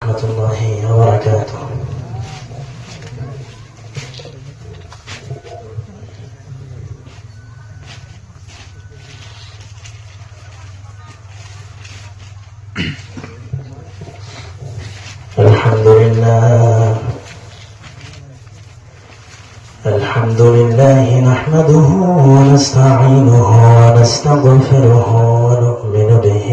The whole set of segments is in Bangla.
ورحمة الله وبركاته. الحمد لله نحمده ونستعينه ونستغفره ونؤمن به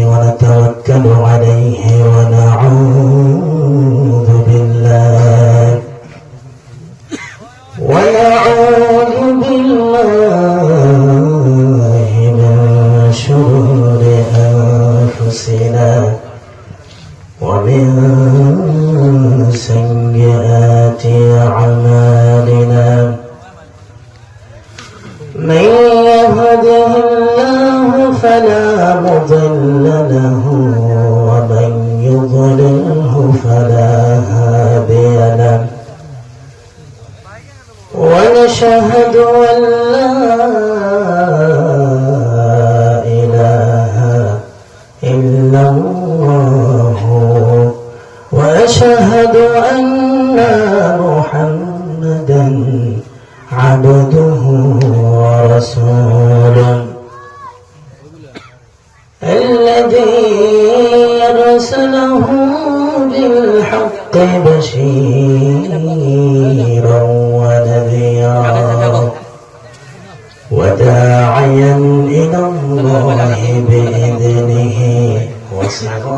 ونتوكل عليه ونعوذ بالله من شرور أنفسنا ومن سيئات أعمالنا. من يهده الله فلا مضل له ومن يضلله فلا هادي له. ونشهد أن لا إله إلا الله وأشهد أن محمدا عبده ورسوله الذي أرسله بالحق بشيرا ونذيرا وداعيا إلى الله بإذنه وسراجا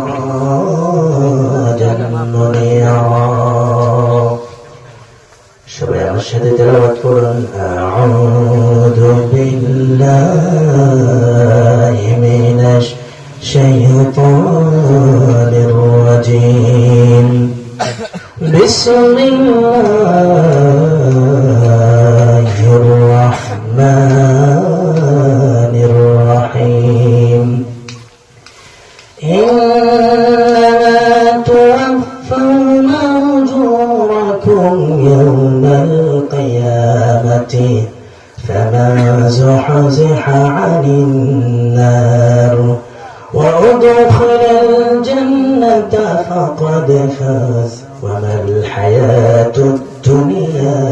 منيرا. সবাই আমার সাথে তেলাওয়াত করুন আউযু বিল্লাহি মিনাশ শাইতানির রাজীম বিসমিল্লাহির রাহমানির রহিম. يوم القيامة فمن زحزح عن النار وأدخل الجنة فقد فاز وما الحياة الدنيا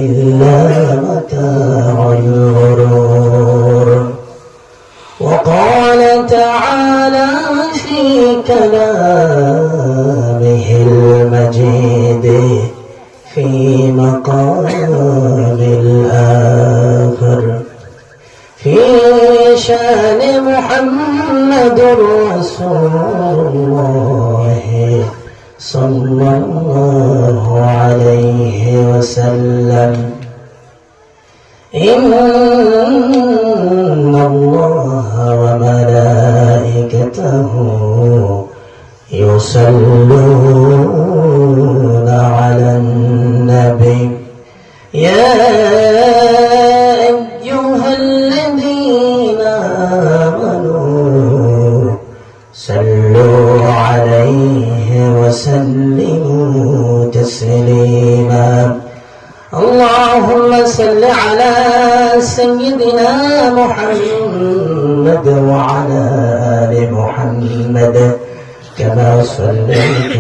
إلا متاع الغرور. وقال تعالى في كلامه المجيد في مقام الآخر في شان محمد رسول الله صلى الله عليه وسلم. إن الله وملائكته يصلون على النبي يا أيها الذين آمنوا صلوا عليه وسلموا تسليما. اللهم صل على سيدنا محمد وعلى آل محمد كما صليت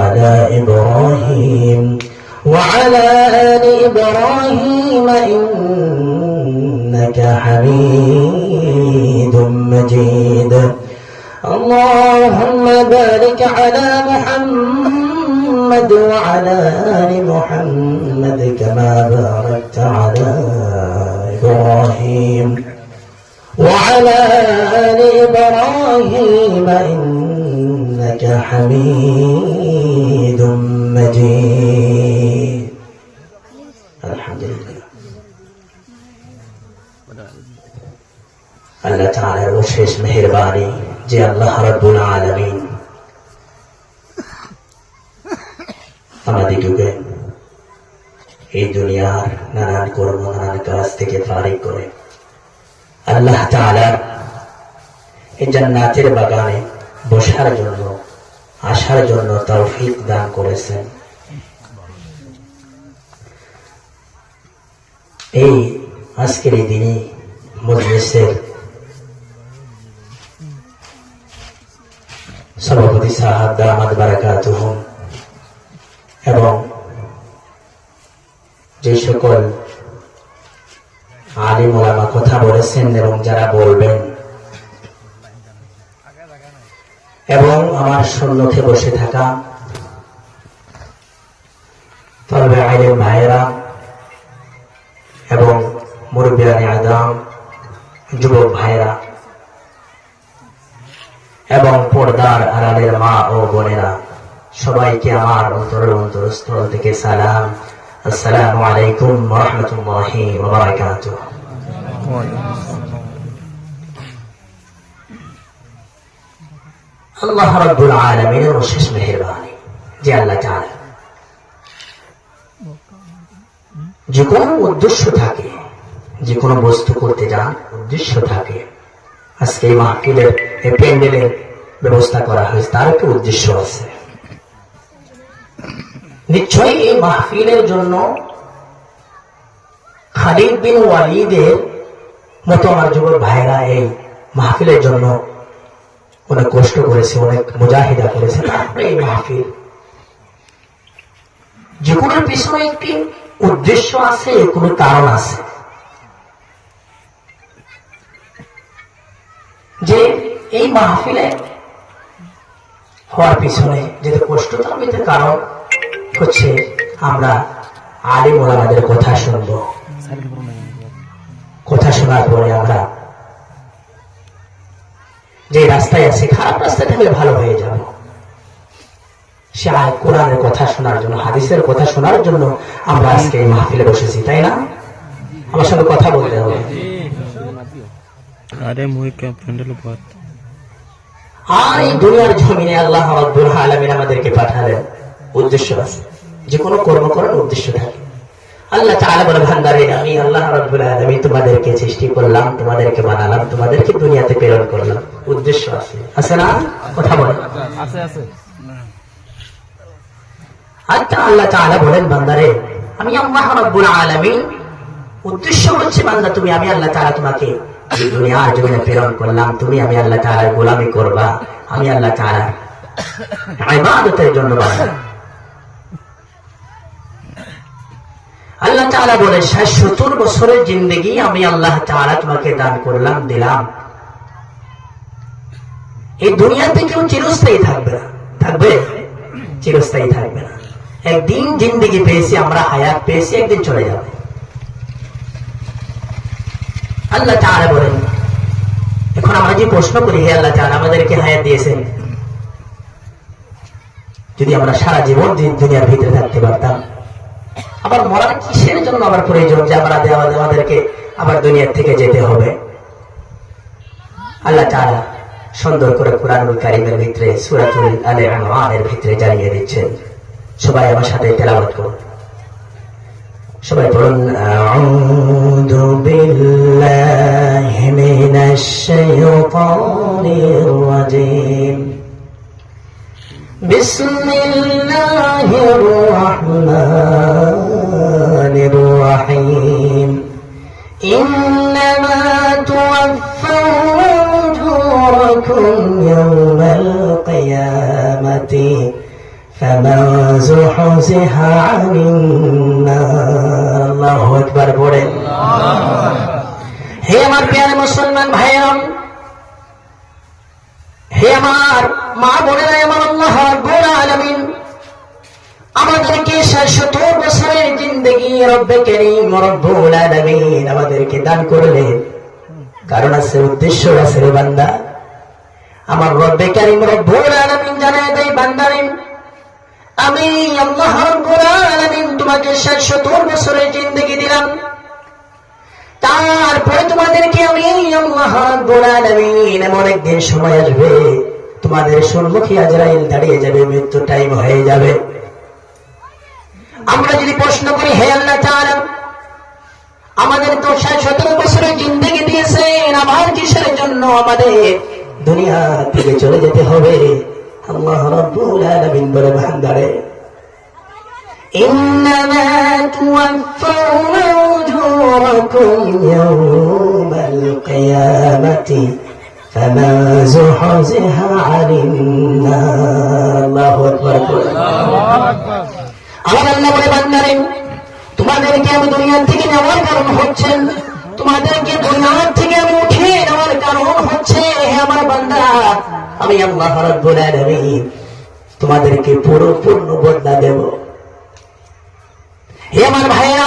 على إبراهيم وعلى آل إبراهيم إنك حميد مجيد. اللهم بارك على محمد وعلى آل محمد كما باركت على إبراهيم وعلى آل إبراهيم إنك حميد مجيد. الحمد لله. আল্লাহ তাআলার অশেষ মেহেরবানি যে আল্লাহ রাব্বুল আলামিন আমাদেরকে এই দুনিয়ার নানান কর্ম নানান কাজ থেকে ফারিগ করে আল্লাহ তাআলা এই জান্নাতের বাগানে বসার জন্য আসার জন্য তৌফিক দান করেছেন। এই আজকের এই দিনে মজলিসের সভাপতি সাহেব দামাত বারাকাতুহুম এবং যে সকল আলিম ওলামা কথা বলেছেন এবং যারা বলবেন এবং আমার সম্মুখে বসে থাকা তলবে আইলেম ভাইয়েরা এবং মুরব্বিয়ানে আদম, যুবক ভাইয়েরা এবং পর্দার আড়ালের মা ও বোনেরা, সবাইকে আমার অন্তরস্থল থেকে সালাম। আসসালামু আলাইকুম ওয়া রাহমাতুল্লাহি ওয়া বারাকাতুহু। আল্লাহ রাব্বুল আলামিনের অশেষ মেহেরবানি যে আল্লাহ তাআলা যে কোনো উদ্দেশ্য থাকে, যে কোনো বস্তু করতে যান উদ্দেশ্য থাকে। আজকে এই মাহফিলের এই প্যান্ডেলের ব্যবস্থা করা হয়েছে, তার একটা উদ্দেশ্য আছে। নিশ্চয়ই এই মাহফিলের জন্য খালিদ বিন ওয়ালিদের মতো আমার যুবক ভাইরা এই মাহফিলের জন্য অনেক কষ্ট করেছে, অনেক মুজাহিদা করেছে। তারপরে এই মাহফিল, যে কোনো পিছনে একটি উদ্দেশ্য আছে, কোনো কারণ আছে। যে এই মাহফিলে হওয়ার পিছনে যেটা কষ্ট, তার ভিতরে কারণ হচ্ছে আমরা আলিম ওলামাদের কথা শুনব, কথা শোনার পরে আমরা যে রাস্তায় আছে, খারাপ রাস্তা থেকে ভালো হয়ে যাব। সে কোরআনের কথা শোনার জন্য, হাদিসের কথা শোনার জন্য আমরা আজকে এই মাহফিলে বসেছি, তাই না? আমার সঙ্গে কথা বলতে হবে। আর এই দুনিয়ার জমিনে আল্লাহ রাব্বুল আলামিন আমাদেরকে পাঠালেন, উদ্দেশ্য আছে। যে কোনো কর্ম করার উদ্দেশ্য থাকে। আল্লাহ তাআলা বলে, বান্দারে আমি আল্লাহ রাব্বুল আলামিন তোমাদেরকে সৃষ্টি করলাম, তোমাদেরকে বানালাম, তোমাদেরকে দুনিয়াতে প্রেরণ করলাম, উদ্দেশ্য আছে, আছে না? কথা বলে আছে আছে। আচ্ছা, আল্লাহ তাআলা বলেন, বান্দারে আমি আল্লাহ রাব্বুল আলামিন, উদ্দেশ্য হচ্ছে বান্দা তুমি, আমি আল্লাহ তাআলা তোমাকে এই দুনিয়ার জমিনে প্রেরণ করলাম, তুমি আমি আল্লাহ তাআলার গোলামি করবা, আমি আল্লাহ তাআলার ইবাদতের জন্য বানালাম। আল্লাহ তাআলা বলে 70 বছরের জিন্দেগি আমি আল্লাহ তাআলা তোমাকে দান করলাম, দিলাম। এই দুনিয়াতে কেউ চিরস্থায়ী থাকবে না, থাকবে? চিরস্থায়ী থাকবে না। একদিন জিন্দেগি পেয়েছি আমরা, হায়াত পেয়েছি, একদিন চলে যাবে। আল্লাহ তাআলা বলেন, এখন আমরা যে প্রশ্ন করি, হে আল্লাহ তাআলা আমাদেরকে হায়াত দিয়েছেন, যদি আমরা সারা জীবন দুনিয়ার ভিতরে থাকতে পারতাম, আবার মরার কিসের জন্য আমার প্রয়োজন যে আমরা আমাদেরকে আবার দুনিয়ার থেকে যেতে হবে? আল্লাহ তাআলা সুন্দর করে কুরআনুল কারীমের ভিতরে সূরাতুল আলে ইমরানের ভিতরে জানিয়ে দিচ্ছেন। সবাই আমার সাথে তেলাওয়াত করুন, সবাই পড়ুন, আউযু বিল্লাহি মিনাশ শাইতানির রাজীম, বিসমিল্লাহির রহমানির রহিম, ইন্নামা তুওয়াফাউনা উজুরাকুম ইয়াওমাল কিয়ামাতি ফামান যুহজিহা আনিন নার। আল্লাহু আকবার পড়েন। হে আমার প্রিয় মুসলমান ভাইরা, হে আমার মা বোনেরা, আমার আল্লাহ রাব্বুল আলামিন আমাদেরকে 70 বছরের জিন্দেগি রব্বে কারীম রব্বুল আলামিন আমাদেরকে দান করলেন। কারণ আছে, উদ্দেশ্য আছে রে বান্দা। আমার রব্বে কারীম রব্বুল আলামিন জানায় দেয়, বান্দারে আমি আল্লাহ রাব্বুল আলামিন তোমাকে 70 বছরের জিন্দেগি দিলাম, তারপরে তোমাদেরকে আমি আল্লাহ রাব্বুল আলামিন এমন একদিন সময় আসবে, তোমাদের সম্মুখে আজরাইল দাঁড়িয়ে যাবে, মৃত্যু টাইম হয়ে যাবে। আমরা যদি প্রশ্ন করি, হে আল্লাহ তাআলা আমাদের তো 70 বছরের জিন্দেগি দিয়েছেন, আবার কিসের জন্য আমাদের দুনিয়া থেকে চলে যেতে হবে? আল্লাহ রাব্বুল আলামিন বলে, বান্দারে ইন্নামা তুওয়াফাউনা نوركم يوم القيامة فمن زحزح عن النار الله أكبر আমার আল্লাহ বলে বান্দারে তোমাদেরকে আমি দুনিয়া থেকে নেওয়ার কারণ হচ্ছে তোমাদেরকে দুনিয়া থেকে আমি উঠে নেওয়ার কারণ হচ্ছে হে আমার বান্দা আমি আল্লাহ রাব্বুল আলামিন তোমাদেরকে পূর্ণ বদলা দেব। হে আমার ভাইরা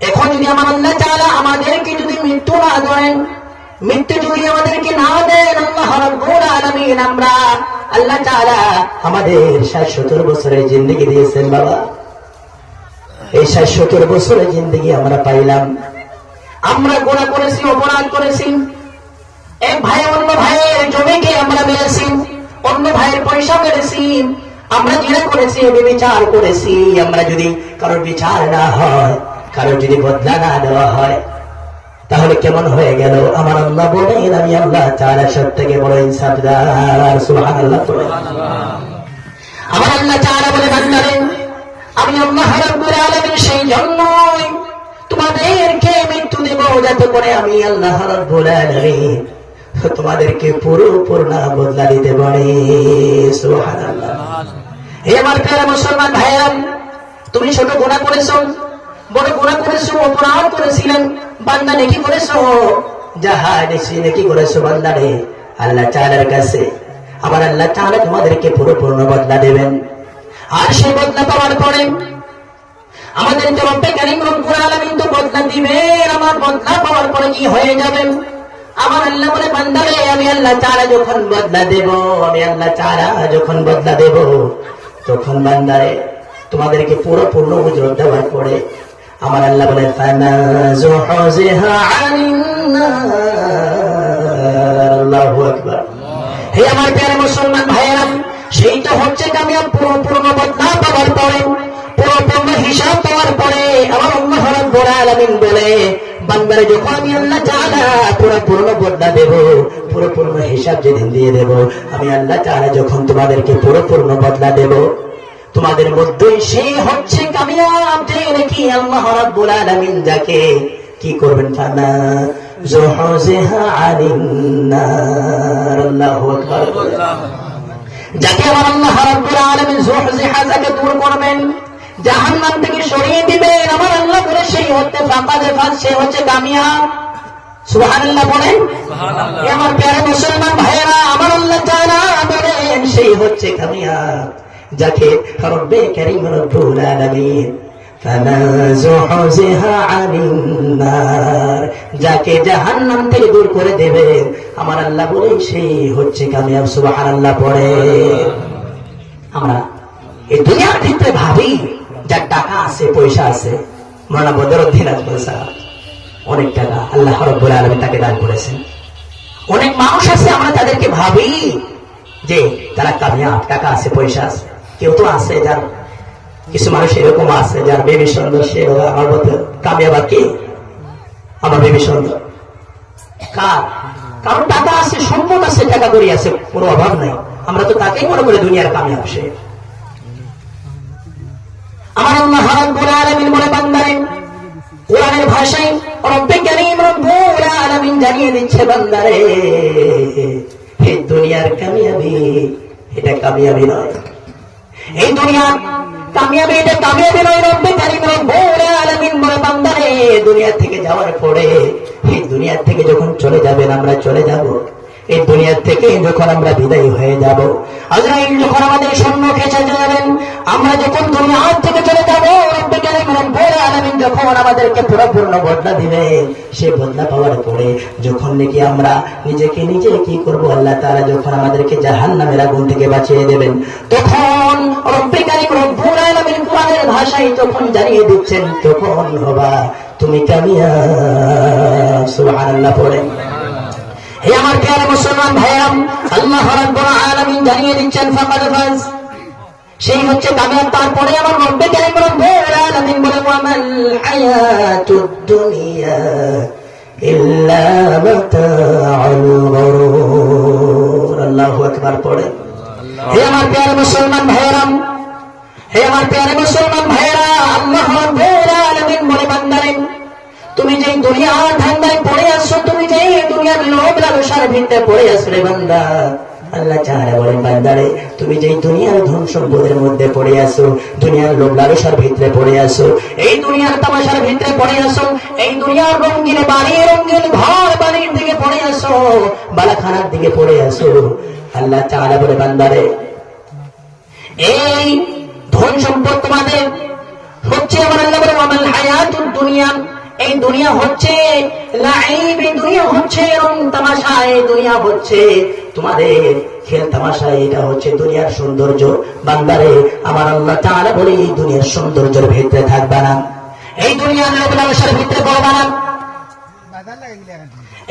এখন যদি আমার আল্লাহ তাআলা আমাদেরকে যদি মৃত্যু না দেন মৃত্যু যদি আমাদেরকে না দেন আল্লাহ রাব্বুল আলামিন আমরা আল্লাহ তাআলা আমাদের ৬০-৭০ বছরের জিন্দেগি দিয়েছেন বাবা। এই ৬০-৭০ বছরের জিন্দেগি আমরা পাইলাম, আমরা গুনাহ করেছি, অপরাধ করেছি, এক ভাই অন্য ভাইয়ের জমিকে আমরা মেরেছি, অন্য ভাইয়ের পয়সা মেরেছি, আমরা জিনা করেছি, ব্যভিচার করেছি। আমরা যদি কারোর বিচার না হয়, কারোর যদি বদলা না দেওয়া হয় তাহলে কেমন হয়ে গেল? আমার আল্লাহ বলেন আমি আল্লাহ তাআলা সব থেকে বড় ইনসাফদার। সুবহানাল্লাহ। আমার আল্লাহ তাআলা বলে বান্দারে আমি আল্লাহ রাব্বুল আলামিন সেই জন্যই তোমাদেরকে মৃত্যু দেব যাতে করে আমি আল্লাহ রাব্বুল আলামিন তোমাদেরকে পূর্ণ বদলা দিতে পারি। সুবহানাল্লাহ। হে আমার প্রিয় মুসলমান ভাইরা তুমি ছোট গুনাহ করেছো, বড় গুনাহ করেছো, অপরাধ করেছিলেন, বান্দা নেকি করেছো, জাহাদেশি নেকি করেছো বান্দারে আল্লাহ তাআলার কাছে আবার আল্লাহ তাআলা তোমাদেরকে পূর্ণ বদলা দেবেন। আর সেই বদলা পাওয়ার পরে আমাদের তো রব্বে কারীম রব্বুল আলামিন তো বদলা দিবেন। আমার বদলা পাওয়ার পরে কি হয়ে যাবেন? আমার আল্লাহ বলে বান্দারে আমি আল্লাহ তাআলা যখন বদলা দেব, আমি আল্লাহ তাআলা যখন বদলা দেব তখন বান্দারে তোমাদেরকে পূর্ণ উজর দেওয়ার পরে আমার আল্লাহ বলে ফানা যুহজিহা আনিন নার। আল্লাহু আকবার। হে আমার প্রিয় মুসলমান ভাইরা সেই তো হচ্ছে কামিয়াব পূর্ণ বদলা পাওয়ার পরে, পূর্ণ হিসাব পাওয়ার পরে আমার আল্লাহ রাব্বুল আলামিন বলে বান্দারে যখন আমি আল্লাহ তাআলা পূর্ণ বদলা দেব, পূর্ণ হিসাব যেদিন দিয়ে দেব, আমি আল্লাহ তাআলা যখন তোমাদেরকে পূর্ণ বদলা দেব তোমাদের মধ্যে সেই হচ্ছে কামিয়াব যে নাকি আল্লাহ রাব্বুল আলামিন যাকে কি করবেন ফানা যুহজিহা আনিন নার। আল্লাহু আকবার। যাকে আমার আল্লাহ রাব্বুল আলামিন যুহজিহা যাকে দূর করবেন, জাহান্নাম থেকে সরিয়ে দিবেন, আমার আল্লাহ বলে সেই হচ্ছে ফাকাদ সে হচ্ছে কামিয়াব। সুবহানাল্লাহ বলেন। সুবহানাল্লাহ। আমার প্রিয় মুসলমান ভাইরা আমার আল্লাহ তাআলা বলেন সেই হচ্ছে কামিয়াব যাকে রব্বে কারীম রব্বুল আলামিন ফামান যুহজিহা আনিন নার যাকে জাহান্নাম থেকে দূর করে দেবে আমার আল্লাহ বলেন সেই হচ্ছে কামিয়াব। সুবহানাল্লাহ পড়ে। আমরা এই দুনিয়ার ভিতরে ভাবি যার টাকা আছে, পয়সা আছে, মাওলানা বদরউদ্দিন আজমল সাহেব অনেক টাকা আল্লাহ রাব্বুল আলামিন তাকে দান করেছেন। অনেক মানুষ আছে আমরা তাদেরকে ভাবি যে তারা কামিয়াব, টাকা আছে, পয়সা আছে। কেউ তো আছে যার কিছু মানুষ এরকম আছে যার বেবি সুন্দর, সে আমার মতো কামিয়াব। কে? আমার বেবি সুন্দর। কারণ টাকা আছে, সম্পদ আছে, টাকা করি আছে, কোনো অভাব নাই, আমরা তো তাকেই মনে করি দুনিয়ার কামিয়াব সে। আমার আল্লাহ রাব্বুল আলামিন বলে বান্দারে কোরআনের ভাষায় রব্বে কারীম রব্বুল আলামিন জানিয়ে দিচ্ছে বান্দারে এই দুনিয়ার কামিয়াবি এটা কামিয়াবি নয়, এই দুনিয়ার কামিয়াবি এটা কামিয়াবি নয়। রব্বে কারীম রব্বুল আলামিন বলে বান্দারে দুনিয়া থেকে যাওয়ার পরে এই দুনিয়া থেকে যখন চলে যাবেন আমরা চলে যাব, এই দুনিয়া থেকে যখন আমরা বিদায় হয়ে যাব, আজরাইল যখন আমাদের সম্মুখে চলে যাবেন, আমরা যখন দুনিয়া থেকে চলে যাব রব্বে কারীম রব্বুল আলামিন যখন আমাদেরকে পূর্ণ বদলা দিবেন, সেই বদলা পাওয়ার পরে যখন নাকি আমরা নিজেকে নিজে কি করব, আল্লাহ তাআলা যখন আমাদেরকে জাহান্নামের আগুন থেকে বাঁচিয়ে দেবেন তখন রব্বে কারীম রব্বুল আলামিন কোরআনের ভাষায় তখন জানিয়ে দিচ্ছেন তখন হবা তুমি কামিয়াব। সুবহানাল্লাহ পড়ে। হে আমার প্রিয় মুসলমান ভাইরা আল্লাহ রাব্বুল আলামিন জানিয়ে দিচ্ছেন ফাকাদ ফাজ সেই হচ্ছে কামিয়াব। তারপরে আমার রব্বে কারীম রব্বুল আলামিন বলে ওয়ামাল হায়াতুদ দুনিয়া ইল্লা মাতাউল গুরুর। আল্লাহু আকবার পড়ে। হে আমার প্রিয় মুসলমান ভাইরা, হে আমার প্রিয় মুসলমান ভাইরা আল্লাহ রাব্বুল আলামিন বলে বান্দারে ভিতরে পড়ে আছো রে বান্দা। আল্লাহ তাআলা বলেন বান্দারে তুমি যেই দুনিয়ার ধন সম্পদের মধ্যে পড়ে আছো, দুনিয়ার লোভ লালসার ভিতরে পড়ে আছো, এই দুনিয়ার তামাশার ভিতরে পড়ে আছো, এই দুনিয়ার রঙিন বাড়ি রঙিন ঘর বাড়ির দিকে পড়ে আছো, বালাখানার দিকে পড়ে আছো, আল্লাহ তাআলা বলে বান্দারে এই ধন সম্পদ তোমাদের হচ্ছে, আমার আল্লাহ বলে আমাল হায়াতুদ দুনিয়া, এই দুনিয়া হচ্ছে লাইব, এই দুনিয়া হচ্ছে রং তামাশা, এই দুনিয়া হচ্ছে তোমাদের খেল তামাশা, এটা হচ্ছে দুনিয়ার সৌন্দর্য। বান্দারে আমার আল্লাহ তাআলা বলে এই দুনিয়ার সৌন্দর্যের ভিতরে থাকবা না, এই দুনিয়ার লোভ লালসার ভিতরে পড়বা না,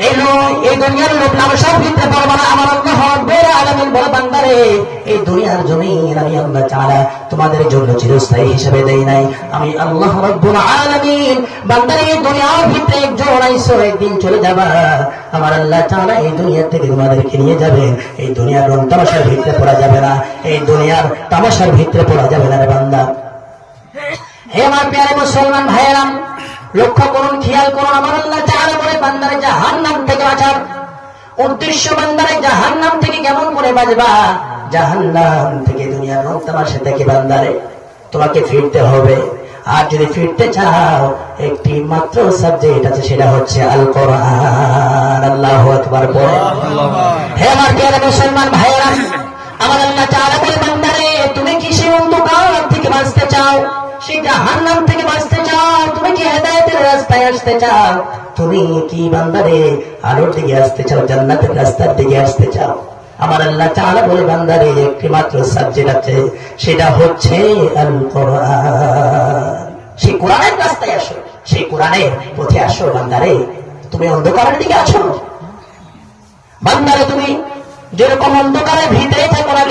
এই দুনিয়ার লোভ লালসার ভিতরে পড়বা না। আমার আল্লাহ রাব্বুল আলামিন বলে বান্দারে এই দুনিয়ার জমিন আমি আল্লাহ তাআলা তোমাদের জন্য চিরস্থায়ী হিসেবে দেই নাই, আমি আল্লাহ রাব্বুল আলামিন। বান্দারে এই দুনিয়ার ভিতরে একজন আইছো, একদিন চলে যাবা, আমার আল্লাহ তাআলা এই দুনিয়া থেকে তোমাদেরকে নিয়ে যাবে, এই দুনিয়ার রং তামাশার ভিতরে পড়া যাবে না, এই দুনিয়ার তামাশার ভিতরে পড়া যাবে না রে বান্দা। হে আমার প্যারে মুসলমান ভাইয়েরা, লক্ষ্য করুন, খেয়াল করুন, আমার আল্লাহ তাআলা বলে বান্দারে জাহান্নাম থেকে বাঁচার উদ্দেশ্য, বান্দারে জাহান্নাম থেকে কেমন করে বাঁচবা, জাহান্নাম থেকে দুনিয়ার রং তামাশা থেকে বান্দারে তোমাকে ফিরতে হবে। আর যদি ফিরতে চাও একটি মাত্র সাবজেক্ট আছে, সেটা হচ্ছে আল কোরআন। আল্লাহু আকবার বলেন। হে আমার প্রিয় মুসলমান ভাইয়েরা, আমার আল্লাহ তাআলা বলে বান্দারে তুমি কি সেই অন্ধকার থেকে বাঁচতে চাও, সেই জাহান্নাম থেকে বাঁচতে চাও, তুমি কি হেদায়েতের রাস্তায় আসতে চাও, তুমি কি বান্দারে আলোর দিকে আসতে চাও, জান্নাতের রাস্তার দিকে আসতে চাও, আমার আল্লাহ তাআলা বলে বান্দারে একটি মাত্র সাবজেক্ট আছে, সেটা হচ্ছে আল কোরআন। সেই কোরআনের রাস্তায় আসো, সেই কোরআনের পথে আসো। বান্দারে তুমি অন্ধকারের দিকে আছো, বান্দারে তুমি যেরকম অন্ধকারের ভিতরে থাকো না